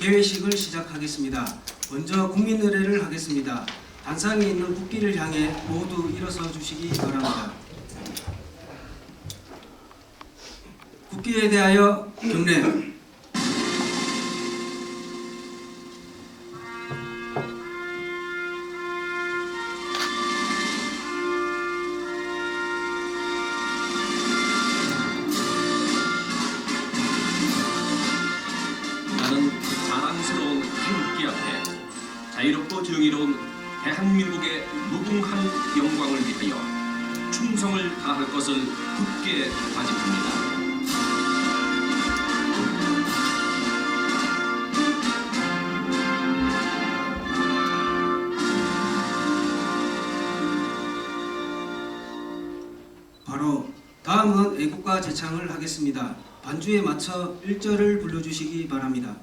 개회식을 시작하겠습니다. 먼저 국민의례를 하겠습니다. 단상에 있는 국기를 향해 모두 일어서 주시기 바랍니다. 국기에 대하여 경례. 나는 자랑스러운 태극기 앞에 자유롭고 정의로운 대한민국의 무궁한 영광을 위하여 충성을 다할 것을 굳게 다짐합니다. 바로 다음은 애국가 제창을 하겠습니다. 반주에 맞춰 1절을 불러주시기 바랍니다.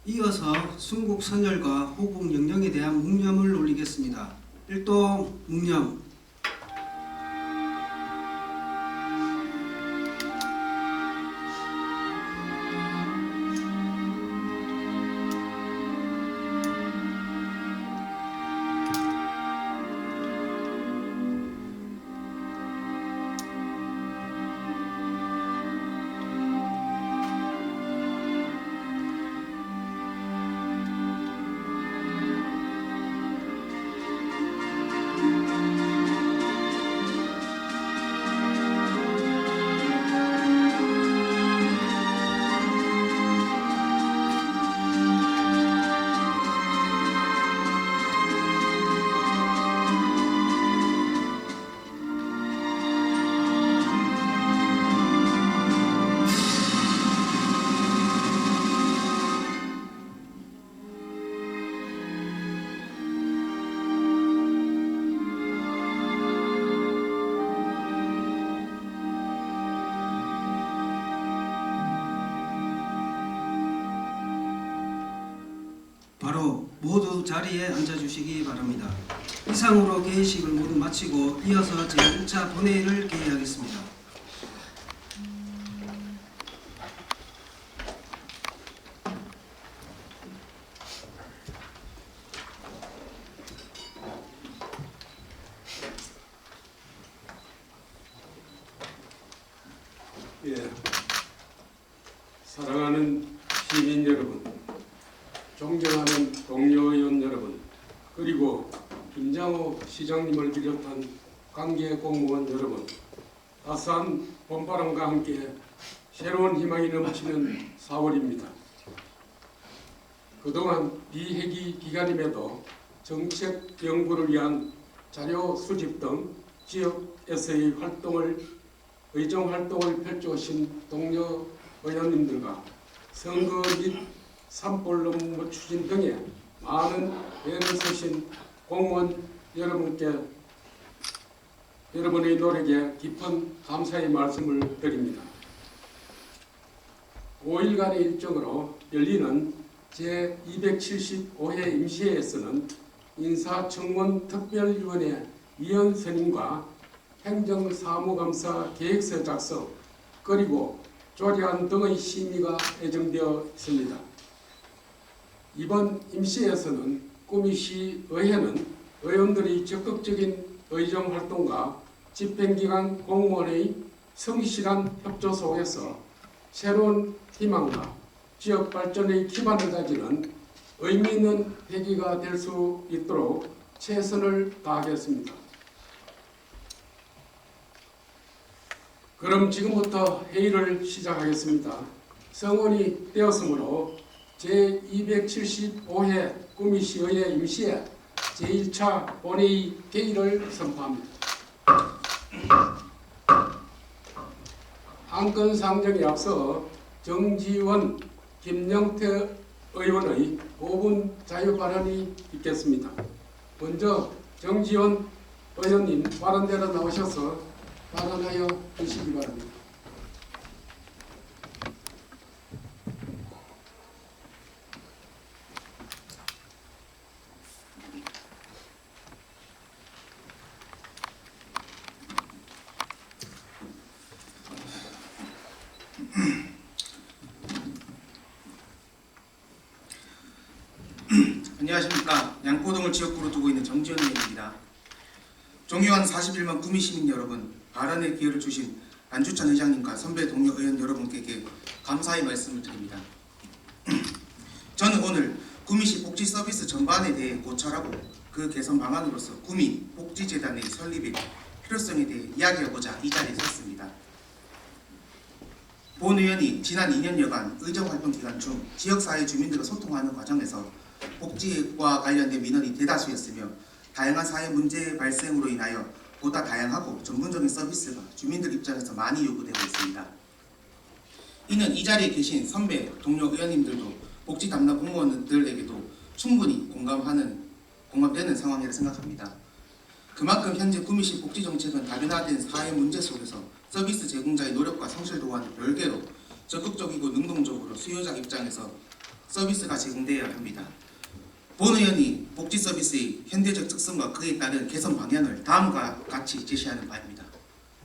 이어서 순국 선열과 호국 영령에 대한 묵념을 올리겠습니다. 1동 묵념. 바로 모두 자리에 앉아주시기 바랍니다. 이상으로 개회식을 모두 마치고 이어서 제1차 본회의를 개회하겠습니다. 예, 사랑하는 시민 여러분, 존경하는 동료 의원 여러분, 그리고 김장호 시장님을 비롯한 관계 공무원 여러분, 따스한 봄바람과 함께 새로운 희망이 넘치는 4월입니다. 그동안 비회기 기간임에도 정책 연구를 위한 자료 수집 등 지역에서의 의정 활동을 펼쳐오신 동료 의원님들과 선거 및 산불 업무 추진 등에 많은 애를 쓰신 공무원 여러분께 여러분의 노력에 깊은 감사의 말씀을 드립니다. 5일간의 일정으로 열리는 제275회 임시회에서는 인사청문 특별위원회 위원 선임과 행정사무감사 계획서 작성 그리고 조례안 등의 심의가 예정되어 있습니다. 이번 임시회에서는 구미시 의회는 의원들이 적극적인 의정 활동과 집행기관 공무원의 성실한 협조 속에서 새로운 희망과 지역 발전의 기반을 다지는 의미 있는 회기가 될 수 있도록 최선을 다하겠습니다. 그럼 지금부터 회의를 시작하겠습니다. 성원이 되었으므로 제275회 구미시의회 임시회 제1차 본회의 개의를 선포합니다. 안건 상정에 앞서 정지원, 김영태 의원의 5분 자유 발언이 있겠습니다. 먼저 정지원 의원님 발언대로 나오셔서 발언하여 주시기 바랍니다. 안녕하십니까. 양포동을 지역구로 두고 있는 정지원 의원입니다. 종의원 41만 구미 시민 여러분, 발언의 기회를 주신 안주찬 회장님과 선배 동료 의원 여러분께 감사의 말씀을 드립니다. 저는 오늘 구미시 복지 서비스 전반에 대해 고찰하고 그 개선 방안으로서 구미 복지재단의 설립의 필요성에 대해 이야기하고자 이 자리에 섰습니다. 본 의원이 지난 2년여간 의정활동 기간 중 지역사회 주민들과 소통하는 과정에서 복지와 관련된 민원이 대다수였으며 다양한 사회 문제 발생으로 인하여 보다 다양하고 전문적인 서비스가 주민들 입장에서 많이 요구되고 있습니다. 이는 이 자리에 계신 선배, 동료 의원님들도 복지 담당 공무원들에게도 충분히 공감되는 상황이라 생각합니다. 그만큼 현재 구미시 복지정책은 다변화된 사회 문제 속에서 서비스 제공자의 노력과 성실 도와는 별개로 적극적이고 능동적으로 수요자 입장에서 서비스가 제공되어야 합니다. 본 의원이 복지 서비스의 현대적 특성과 그에 따른 개선 방향을 다음과 같이 제시하는 바입니다.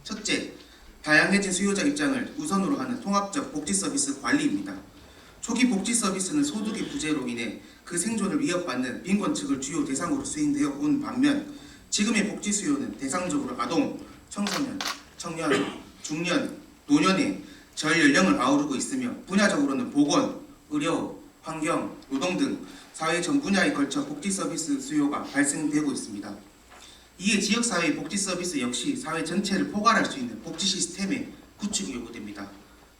첫째, 다양해진 수요자 입장을 우선으로 하는 통합적 복지 서비스 관리입니다. 초기 복지 서비스는 소득의 부재로 인해 그 생존을 위협받는 빈곤층을 주요 대상으로 수행되어 온 반면 지금의 복지 수요는 대상적으로 아동, 청소년, 청년, 중년, 노년의 전 연령을 아우르고 있으며 분야적으로는 보건, 의료, 환경, 노동 등 사회 전 분야에 걸쳐 복지 서비스 수요가 발생되고 있습니다. 이에 지역사회 복지 서비스 역시 사회 전체를 포괄할 수 있는 복지 시스템의 구축이 요구됩니다.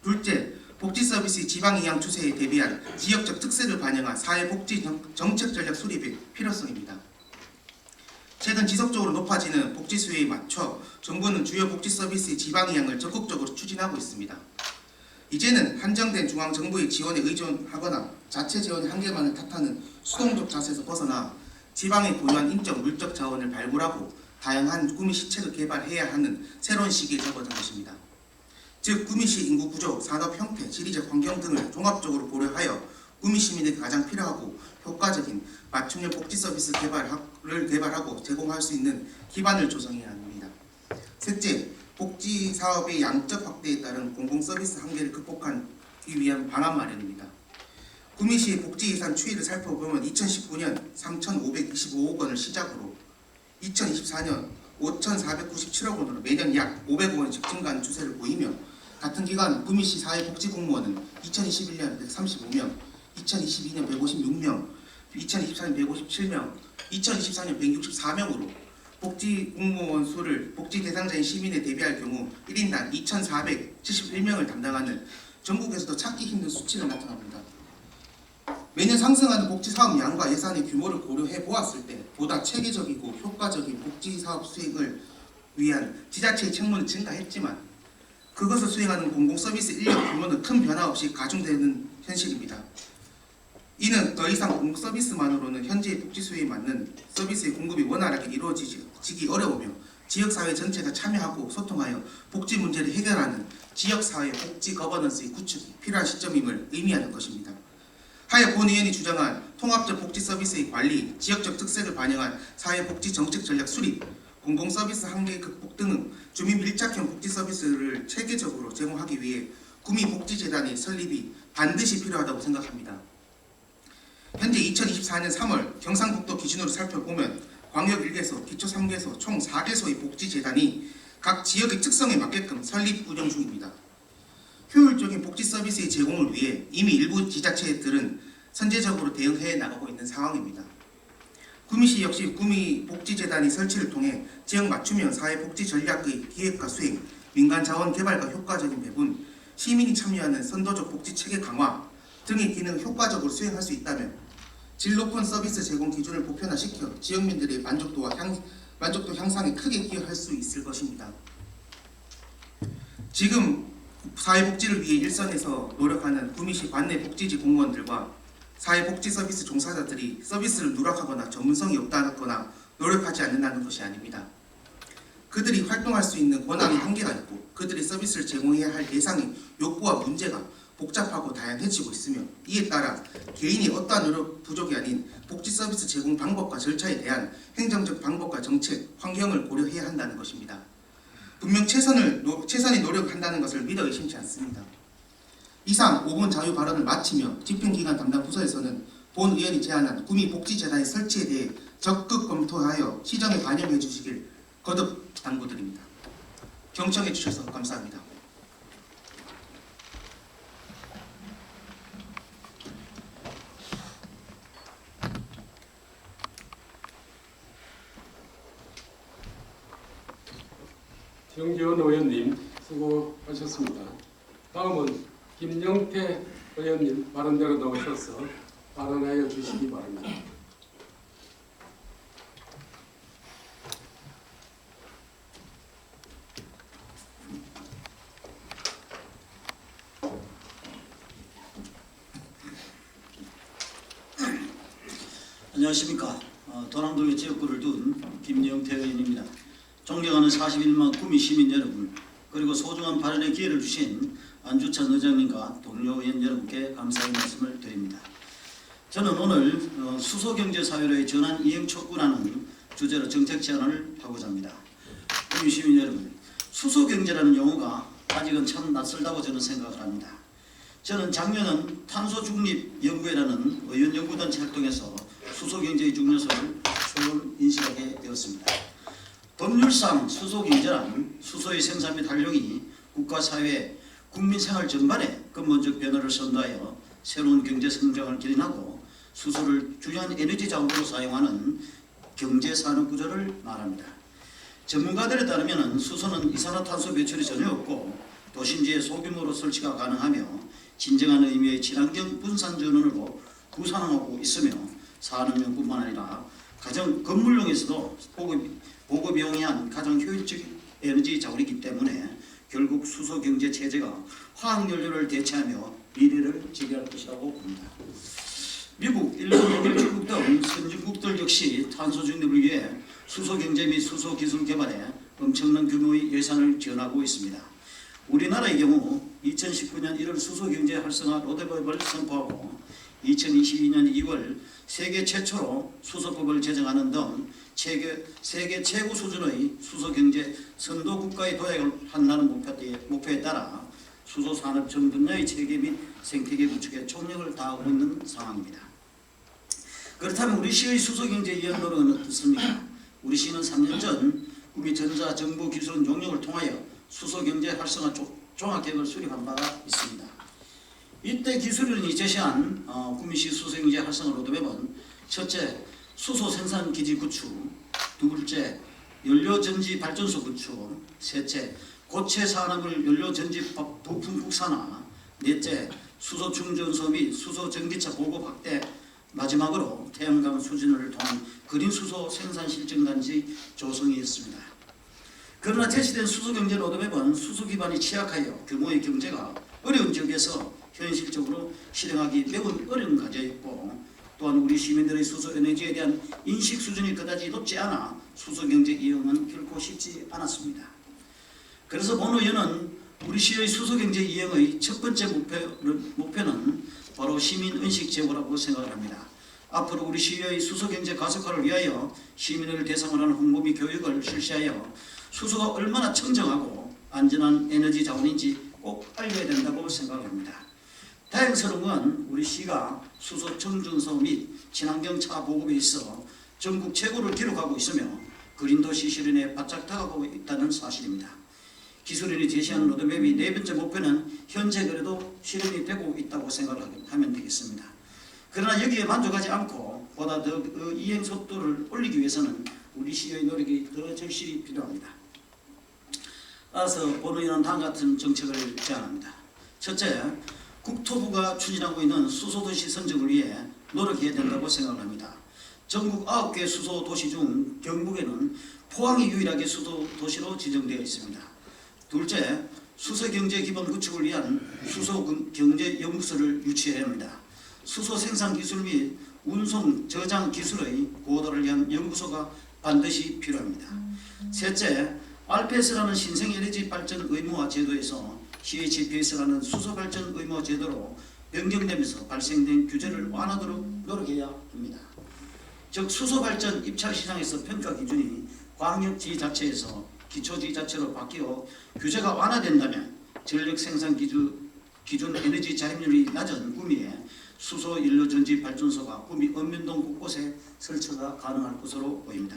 둘째, 복지 서비스의 지방 이양 추세에 대비한 지역적 특색을 반영한 사회 복지 정책 전략 수립의 필요성입니다. 최근 지속적으로 높아지는 복지 수요에 맞춰 정부는 주요 복지 서비스의 지방 이양을 적극적으로 추진하고 있습니다. 이제는 한정된 중앙정부의 지원에 의존하거나 자체 지원의 한계만을 탓하는 수동적 자세에서 벗어나 지방에 보유한 인적, 물적 자원을 발굴하고 다양한 구미 시책을 개발해야 하는 새로운 시기에 접어든 것입니다. 즉 구미시 인구 구조, 산업 형태, 지리적 환경 등을 종합적으로 고려하여 구미 시민에게 가장 필요하고 효과적인 맞춤형 복지 서비스 개발을 개발하고 제공할 수 있는 기반을 조성해야 합니다. 셋째, 복지 사업의 양적 확대에 따른 공공 서비스 한계를 극복하기 위한 방안 마련입니다. 구미시 복지 예산 추이를 살펴보면 2019년 3,525억 원을 시작으로 2024년 5,497억 원으로 매년 약 500억 원씩 증가하는 추세를 보이며 같은 기간 구미시 사회복지공무원은 2021년 135명, 2022년 156명, 2024년 157명, 2024년 164명으로 복지 공무원 수를 복지 대상자인 시민에 대비할 경우 1인당 2,471명을 담당하는 전국에서도 찾기 힘든 수치를 나타납니다. 매년 상승하는 복지 사업 양과 예산의 규모를 고려해 보았을 때 보다 체계적이고 효과적인 복지 사업 수행을 위한 지자체의 책무는 증가했지만 그것을 수행하는 공공 서비스 인력 규모는 큰 변화 없이 가중되는 현실입니다. 이는 더 이상 공공 서비스만으로는 현재의 복지 수요에 맞는 서비스의 공급이 원활하게 이루어지기 어려우며 지역사회 전체가 참여하고 소통하여 복지 문제를 해결하는 지역사회 복지 거버넌스의 구축이 필요한 시점임을 의미하는 것입니다. 하여 본 의원이 주장한 통합적 복지 서비스의 관리, 지역적 특색을 반영한 사회 복지 정책 전략 수립, 공공 서비스 한계 극복 등은 주민 밀착형 복지 서비스를 체계적으로 제공하기 위해 구미 복지재단의 설립이 반드시 필요하다고 생각합니다. 현재 2024년 3월 경상북도 기준으로 살펴보면 광역 1개소, 기초 3개소, 총 4개소의 복지재단이 각 지역의 특성에 맞게끔 설립 운영 중입니다. 효율적인 복지 서비스의 제공을 위해 이미 일부 지자체들은 선제적으로 대응해 나가고 있는 상황입니다. 구미시 역시 구미복지재단이 설치를 통해 지역 맞춤형 사회복지 전략의 기획과 수행, 민간 자원 개발과 효과적인 배분, 시민이 참여하는 선도적 복지 체계 강화 등의 기능을 효과적으로 수행할 수 있다면 질 높은 서비스 제공 기준을 보편화시켜 지역민들의 만족도 향상에 크게 기여할 수 있을 것입니다. 지금 사회복지를 위해 일선에서 노력하는 구미시 관내 복지지 공무원들과 사회복지 서비스 종사자들이 서비스를 누락하거나 전문성이 없다거나 노력하지 않는다는 것이 아닙니다. 그들이 활동할 수 있는 권한의 한계가 있고 그들이 서비스를 제공해야 할 대상의 욕구와 문제가 복잡하고 다양해지고 있으며 이에 따라 개인이 어떠한 노력 부족이 아닌 복지 서비스 제공 방법과 절차에 대한 행정적 방법과 정책, 환경을 고려해야 한다는 것입니다. 분명 최선의 노력한다는 것을 믿어 의심치 않습니다. 이상 5분 자유 발언을 마치며 집행기관 담당 부서에서는 본 의원이 제안한 구미복지재단의 설치에 대해 적극 검토하여 시정에 반영해 주시길 거듭 당부드립니다. 경청해 주셔서 감사합니다. 정지원 의원님 수고하셨습니다. 다음은 김영태 의원님 발언대로 나오셔서 발언하여 주시기 바랍니다. 안녕하십니까. 도남동의 지역구를 둔 김영태 의원입니다. 존경하는 41만 구미 시민 여러분, 그리고 소중한 발언의 기회를 주신 안주찬 의장님과 동료 의원 여러분께 감사의 말씀을 드립니다. 저는 오늘 수소경제사회로의 전환 이행 촉구라는 주제로 정책 제안을 하고자 합니다. 구미 시민 여러분, 수소경제라는 용어가 아직은 참 낯설다고 저는 생각을 합니다. 저는 작년은 탄소중립연구회라는 의원연구단체 활동에서 수소경제의 중요성을 처음 인식하게 되었습니다. 법률상 수소경제란 수소의 생산 및 활용이 국가, 사회, 국민 생활 전반에 근본적 변화를 선도하여 새로운 경제 성장을 기린하고 수소를 중요한 에너지 자원으로 사용하는 경제 산업 구조를 말합니다. 전문가들에 따르면 수소는 이산화탄소 배출이 전혀 없고 도심지에 소규모로 설치가 가능하며 진정한 의미의 친환경 분산 전원으로 구상하고 있으며 산업용뿐만 아니라 가정 건물용에서도 보급이 용이한 가장 효율적인 에너지 자원이기 때문에 결국 수소경제 체제가 화학연료를 대체하며 미래를 지배할 것이라고 봅니다. 미국, 일본, 독일, 중국 등 선진국들 역시 탄소 중립을 위해 수소경제 및 수소기술 개발에 엄청난 규모의 예산을 지원하고 있습니다. 우리나라의 경우 2019년 1월 수소경제 활성화 로드맵을 선포하고 2022년 2월 세계 최초로 수소법을 제정하는 등 세계 최고 수준의 수소경제 선도국가에 도약을 한다는 목표에 따라 수소산업 전 분야의 체계 및 생태계 구축에 총력을 다하고 있는 상황입니다. 그렇다면 우리 시의 수소경제 이행 노력은 어떻습니까? 우리 시는 3년 전 구미 전자정보기술원 용역을 통하여 수소경제 활성화 종합계획을 수립한 바가 있습니다. 이때 기술원이 제시한 구미시 수소경제 활성화 로드맵은 첫째, 수소 생산기지 구축, 둘째, 연료전지 발전소 구축, 셋째, 고체 산업을 연료전지 부품 국산화, 넷째, 수소 충전소 및 수소 전기차 보급 확대, 마지막으로 태양광 수준을 통한 그린 수소 생산 실증단지 조성이었습니다. 그러나 제시된 수소경제 로드맵은 수소 기반이 취약하여 규모의 경제가 어려운 지역에서 현실적으로 실행하기 매우 어려운 과제였고, 또한 우리 시민들의 수소 에너지에 대한 인식 수준이 그다지 높지 않아 수소경제 이용은 결코 쉽지 않았습니다. 그래서 본 의원은 우리 시의 수소경제 이용의 첫 번째 목표는 바로 시민의식 제고라고 생각을 합니다. 앞으로 우리 시의 수소경제 가속화를 위하여 시민을 대상으로 하는 홍보 및 교육을 실시하여 수소가 얼마나 청정하고 안전한 에너지 자원인지 꼭 알려야 된다고 생각합니다. 다행스러운 건 우리 시가 수소 충전소 및 친환경 차 보급에 있어 전국 최고를 기록하고 있으며 그린도시 실현에 바짝 다가가고 있다는 사실입니다. 기술인이 제시한 로드맵이 네 번째 목표는 현재 그래도 실현이 되고 있다고 생각하면 되겠습니다. 그러나 여기에 만족하지 않고 보다 더 그 이행 속도를 올리기 위해서는 우리 시의 노력이 더 절실히 필요합니다. 따라서 본의원은 다음 같은 정책을 제안합니다. 첫째, 국토부가 추진하고 있는 수소도시 선정을 위해 노력해야 된다고 생각합니다. 전국 9개 수소도시 중 경북에는 포항이 유일하게 수소도시로 지정되어 있습니다. 둘째, 수소경제 기반 구축을 위한 수소경제연구소를 유치해야 합니다. 수소 생산 기술 및 운송 저장 기술의 고도를 위한 연구소가 반드시 필요합니다. 셋째, RPS라는 신생에너지 발전 의무화 제도에서 CHPS라는 수소 발전 의무화 제도로 변경되면서 발생된 규제를 완화하도록 노력해야 합니다. 즉 수소 발전 입찰 시장에서 평가 기준이 광역지자체에서 기초지자체로 바뀌어 규제가 완화된다면 전력 생산 기준 에너지 자립률이 낮은 구미에 수소 연료 전지 발전소가 구미 읍면동 곳곳에 설치가 가능할 것으로 보입니다.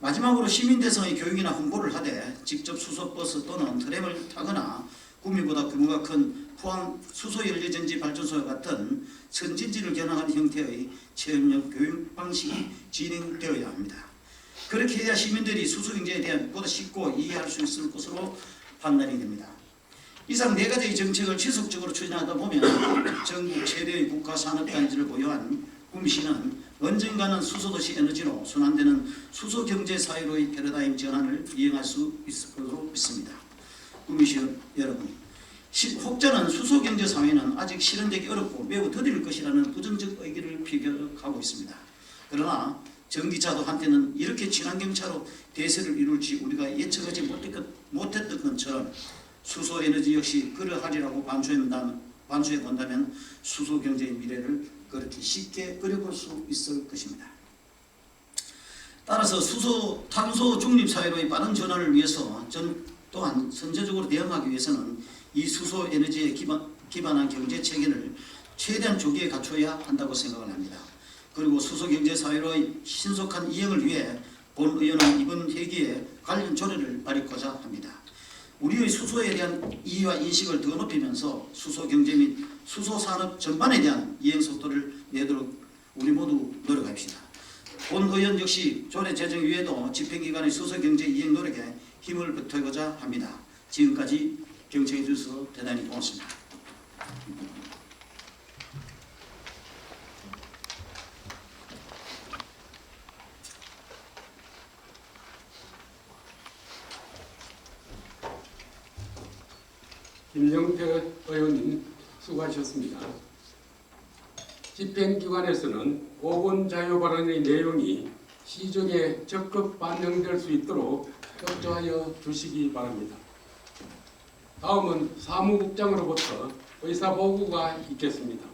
마지막으로 시민 대상의 교육이나 홍보를 하되 직접 수소버스 또는 트램을 타거나 구미보다 규모가 큰 포항 수소연료전지 발전소와 같은 선진지를 겨냥한 형태의 체험형 교육 방식이 진행되어야 합니다. 그렇게 해야 시민들이 수소경제에 대한 보다 쉽고 이해할 수 있을 것으로 판단이 됩니다. 이상 네 가지의 정책을 지속적으로 추진하다 보면 전국 최대의 국가산업단지를 보유한 구미시는 언젠가는 수소도시 에너지로 순환되는 수소경제사회로의 패러다임 전환을 이행할 수 있을 것으로 믿습니다. 구미시 여러분, 혹자는 수소경제사회는 아직 실현되기 어렵고 매우 더딜 것이라는 부정적 의견을 피력하고 있습니다. 그러나 전기차도 한때는 이렇게 친환경차로 대세를 이룰지 우리가 예측하지 못했던 것처럼 수소에너지 역시 그러하리라고 반수해 본다면 수소경제의 미래를 그렇게 쉽게 그려볼 수 있을 것입니다. 따라서 탄소 중립 사회로의 빠른 전환을 위해서 또한 선제적으로 대응하기 위해서는 이 수소에너지에 기반한 경제 체계를 최대한 조기에 갖춰야 한다고 생각을 합니다. 그리고 수소경제사회로의 신속한 이행을 위해 본 의원은 이번 회기에 관련 조례를 발의하고자 합니다. 우리의 수소에 대한 이해와 인식을 더 높이면서 수소경제 및 수소산업 전반에 대한 이행 속도를 내도록 우리 모두 노력합시다. 본 의원 역시 조례 제정 위에도 집행기관의 수소경제 이행 노력에 힘을 보태고자 합니다. 지금까지 경청해 주셔서 대단히 고맙습니다. 김영태 의원님 수고하셨습니다. 집행기관에서는 오건 자유 발언의 내용이 시정에 적극 반영될 수 있도록 협조하여 주시기 바랍니다. 다음은 사무국장으로부터 의사보고가 있겠습니다.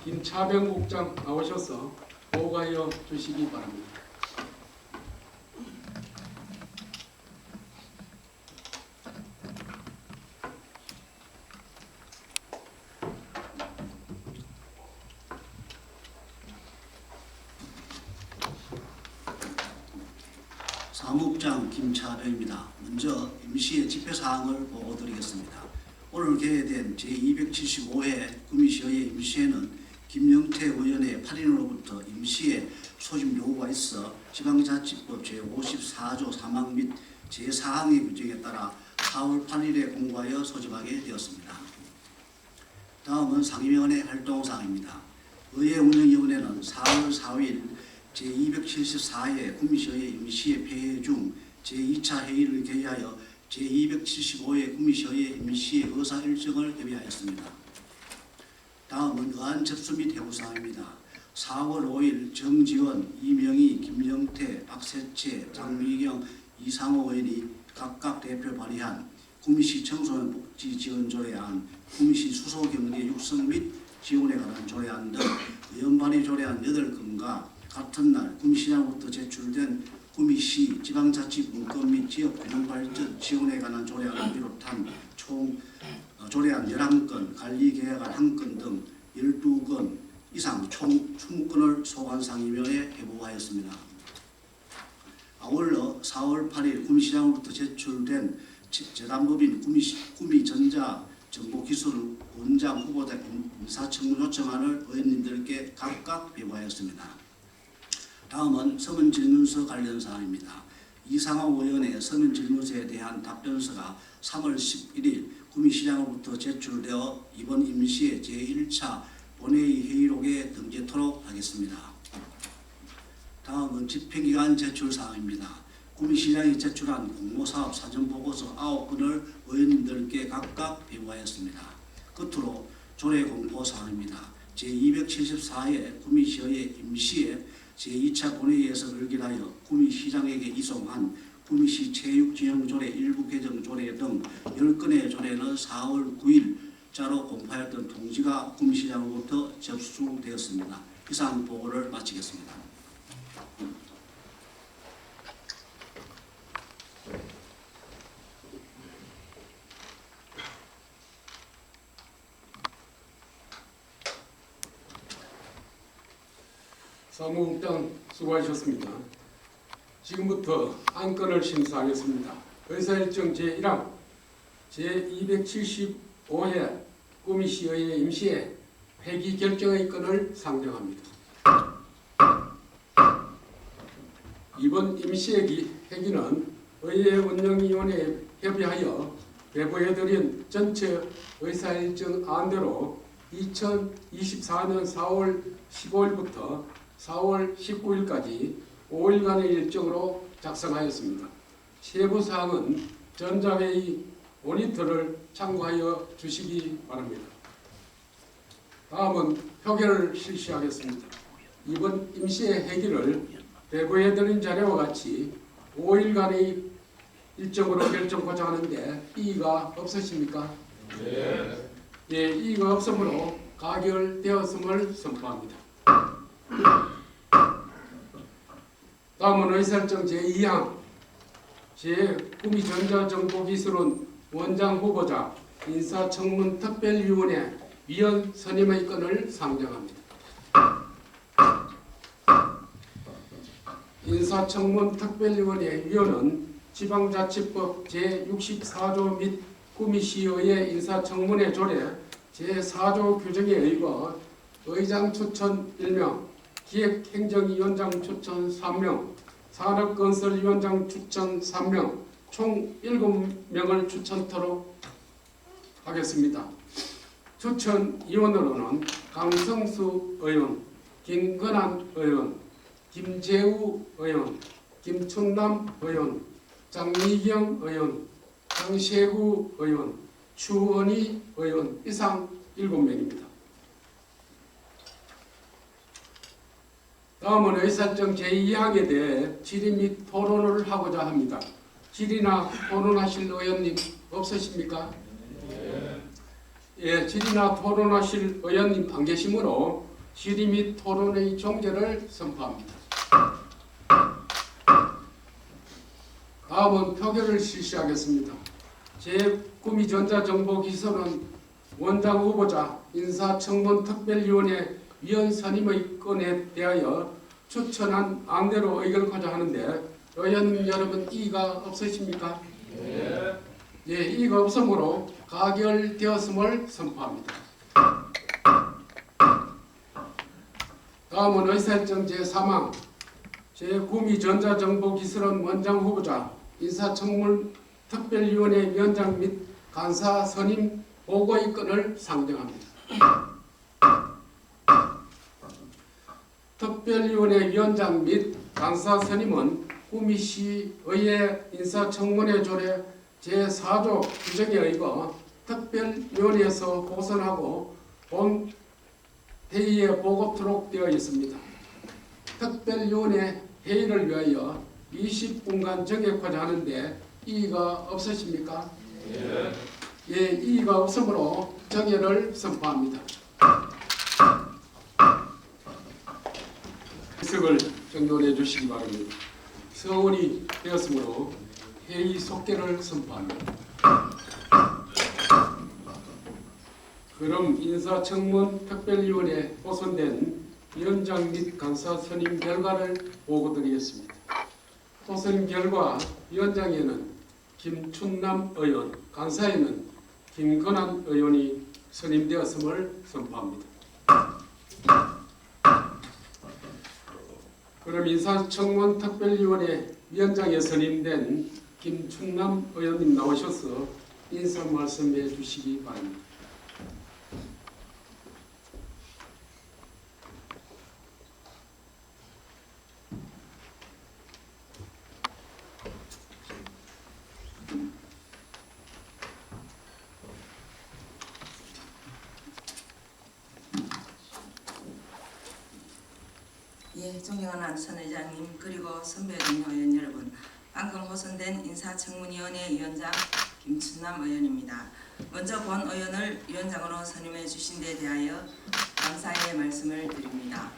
김차병 국장 나오셔서 보고하여 주시기 바랍니다. 사무국장 김차병입니다. 먼저 임시의 집회사항을 보고드리겠습니다. 오늘 개회된 제275회 구미시의회 임시회는 김영태 의원의 8인으로부터 임시회 소집 요구가 있어 지방자치법 제54조 3항 및 제4항의 규정에 따라 4월 8일에 공고하여 소집하게 되었습니다. 다음은 상임위원회 활동사항입니다. 의회운영위원회는 4월 4일 제274회 구미시의회 임시회 폐회 중 제2차 회의를 개의하여 제275회 구미시의회 임시회 의사 일정을 협의하였습니다. 다음은 의안 접수 및 해부사항입니다. 4월 5일 정지원, 이명희, 김영태, 박세채, 장미경, 이상호 의원이 각각 대표 발의한 구미시 청소년 복지 지원 조례안, 구미시 수소경제 육성 및 지원에 관한 조례안 등 의원 발의 조례안 8건과 같은 날 구미시장부터 제출된 구미시 지방자치 분권 및 지역균형발전 지원에 관한 조례안을 비롯한 총 조례안 11건, 관리계획안 1건 등 12건, 이상 총 20건을 소관상임위원회에 회부하였습니다. 아울러 4월 8일 구미시장으로부터 제출된 재단법인 구미전자 정보기술 원장 후보자 인사청문 요청안을 의원님들께 각각 배부하였습니다. 다음은 서면질문서 관련 사항입니다. 이상호 의원의 서면질문서에 대한 답변서가 3월 11일 구미시장으로부터 제출되어 이번 임시의 제1차 본회의 회의록에 등재토록 하겠습니다. 다음은 집행기관 제출 사항입니다. 구미시장이 제출한 공모사업 사전보고서 9건을 의원님들께 각각 배부하였습니다. 끝으로 조례 공포 사항입니다. 제274회 구미시의 임시의 제2차 본회의에서 의결하여 구미시장에게 이송한 구미시 체육진흥조례 일부 개정 조례 등 10건의 조례는 4월 9일자로 공포하였던 통지가 구미시장으로부터 접수되었습니다. 이상 보고를 마치겠습니다. 사무국장 수고하셨습니다. 지금부터 안건을 심사하겠습니다. 의사일정 제1항 제275회 구미시의회 임시회 폐기 결정의 건을 상정합니다. 이번 임시회 회기는 의회 운영위원회에 협의하여 배부해드린 전체 의사일정 안대로 2024년 4월 15일부터 4월 19일까지 5일간의 일정으로 작성하였습니다. 세부사항은 전자회의 모니터를 참고하여 주시기 바랍니다. 다음은 표결을 실시하겠습니다. 이번 임시회 회기를 배부해드린 자료와 같이 5일간의 일정으로 결정하고자 하는데 이의가 없으십니까? 네. 예, 이의가 없으므로 가결되었음을 선포합니다. 다음은 의사일정 제2항 제 구미전자정보기술원 원장 후보자 인사청문 특별위원회 위원 선임의 건을 상정합니다. 인사청문 특별위원회 위원은 지방자치법 제64조 및 구미시의회 인사청문회 조례 제4조 규정에 의거 의장 추천 1명, 기획행정위원장 추천 3명, 산업건설위원장 추천 3명, 총 7명을 추천토록 하겠습니다. 추천위원으로는 강성수 의원, 김건환 의원, 김재우 의원, 김춘남 의원, 장미경 의원, 장세구 의원, 추원희 의원 이상 7명입니다. 다음은 의사일정 제2항에 대해 질의 및 토론을 하고자 합니다. 질의나 토론하실 의원님 없으십니까? 네. 예, 질의나 토론하실 의원님 안 계시므로 질의 및 토론의 종결을 선포합니다. 다음은 표결을 실시하겠습니다. 제9미전자정보기술원 원장 후보자 인사청문특별위원회 위원 선임의 건에 대하여 추천한 안대로 의결하고자 하는데 의원님 여러분 이의가 없으십니까? 네. 예, 이의가 없으므로 가결되었음을 선포합니다. 다음은 의사일정 제3항 제9미전자정보기술원 원장 후보자 인사청문특별위원회 위원장 및 간사 선임 보고의 건을 상정합니다. 특별위원회 위원장 및 간사 선임은 구미시의회 인사청문회 조례 제4조 규정에 의거 특별위원회에서 보선하고 본 회의에 보고토록 되어 있습니다. 특별위원회 회의를 위하여 20분간 정액하자 하는데 이의가 없으십니까? 네. 예, 이의가 없으므로 정회를 선포합니다. 해석을 정돈해 주시기 바랍니다. 서원이 되었으므로 회의 속개를 선포합니다. 그럼 인사청문 특별위원회 호선된 위원장 및 간사 선임 결과를 보고드리겠습니다. 호선 결과 위원장에는 김춘남 의원, 간사에는 김건환 의원이 선임되었음을 선포합니다. 그럼 인사청문 특별위원회 위원장에 선임된 김춘남 의원님 나오셔서 인사 말씀해 주시기 바랍니다. 예, 존경하는 선 의장님 그리고 선배 동료 의원 여러분, 방금 호선된 인사청문위원회 위원장 김춘남 의원입니다. 먼저 본 의원을 위원장으로 선임해 주신 데 대하여 감사의 말씀을 드립니다.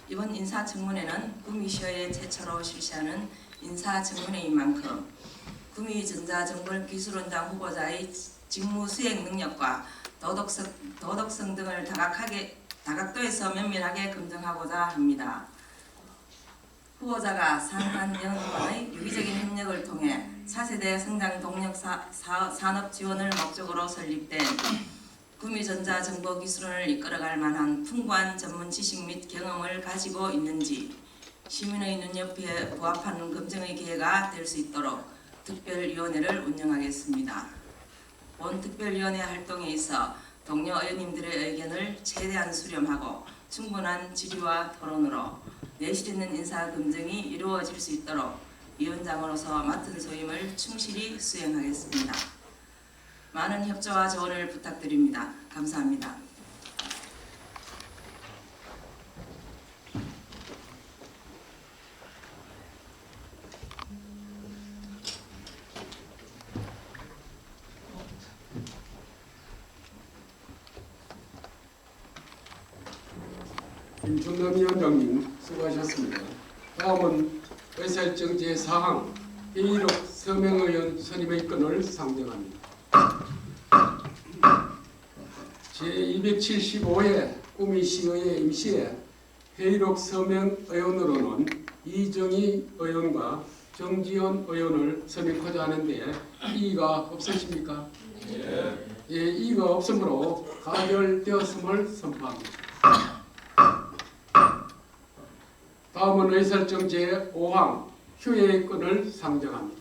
이번 인사청문회는 구미시의회 최초로 실시하는 인사청문회인 만큼 구미전자정벌기술원장 후보자의 직무 수행 능력과 도덕성 등을 다각도에서 면밀하게 검증하고자 합니다. 후보자가 상한연구원의 유기적인 협력을 통해 차세대 성장 동력 산업 지원을 목적으로 설립된 구미전자정보기술원을 이끌어갈 만한 풍부한 전문 지식 및 경험을 가지고 있는지 시민의 눈높이에 부합하는 검증의 기회가 될 수 있도록 특별위원회를 운영하겠습니다. 본 특별위원회 활동에 있어 동료 의원님들의 의견을 최대한 수렴하고 충분한 질의와 토론으로 내실 있는 인사 검증이 이루어질 수 있도록 위원장으로서 맡은 소임을 충실히 수행하겠습니다. 많은 협조와 조언을 부탁드립니다. 감사합니다. 김춘남 위원장님 수고하셨습니다. 다음은 의사일정 제4항 회의록 서명의원 선임의 건을 상정합니다. 제275회 구미시의회 임시회 회의록 서명의원으로는 이정희 의원과 정지원 의원을 선임하고자 하는데 이의가 없으십니까? 예, 이의가 없으므로 가결되었음을 선포합니다. 다음은 의사일정 제5항 휴회의 건을 상정합니다.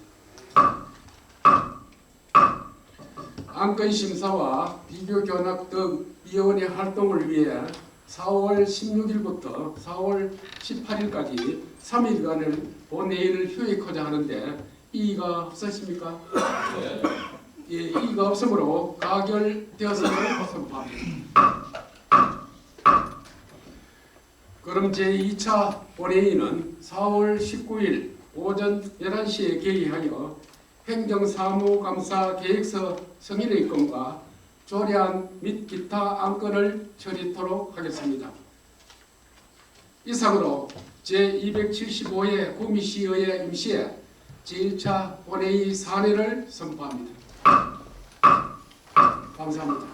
안건 심사와 비교 견학 등 위원회 활동을 위해 4월 16일부터 4월 18일까지 3일간을 본회의를 휴회하고자 하는데 이의가 없으십니까? 예, 이의가 없으므로 가결되었음을 선포합니다. 그럼 제2차 본회의는 4월 19일 오전 11시에 개의하여 행정사무감사 계획서 승인의 건과 조례안 및 기타 안건을 처리토록 하겠습니다. 이상으로 제275회 구미시의회 임시회 제1차 본회의 사례를 선포합니다. 감사합니다.